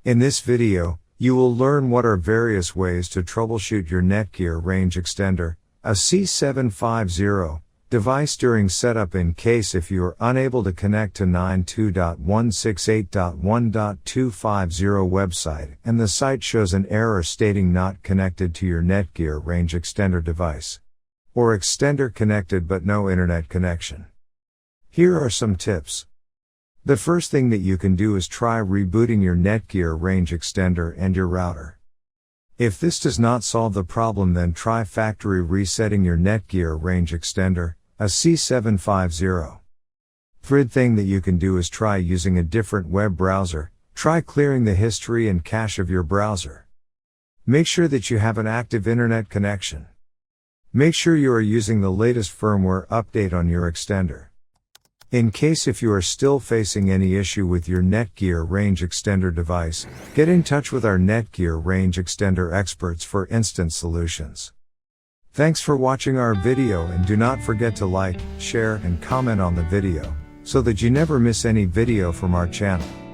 In this video, you will learn what are various ways to troubleshoot your Netgear range extender, AC750 device during setup in case if you are unable to connect to 92.168.1.250 website and the site shows an error stating not connected to your Netgear range extender device. Or extender connected but no internet connection. Here are some tips. The first thing that you can do is try rebooting your Netgear range extender and your router. If this does not solve the problem, then try factory resetting your Netgear range extender, AC750. Third thing that you can do is try using a different web browser. Try clearing the history and cache of your browser. Make sure that you have an active internet connection. Make sure you are using the latest firmware update on your extender. In case if you are still facing any issue with your Netgear range extender device, get in touch with our Netgear range extender experts for instant solutions. Thanks for watching our video, and do not forget to like, share and comment on the video, so that you never miss any video from our channel.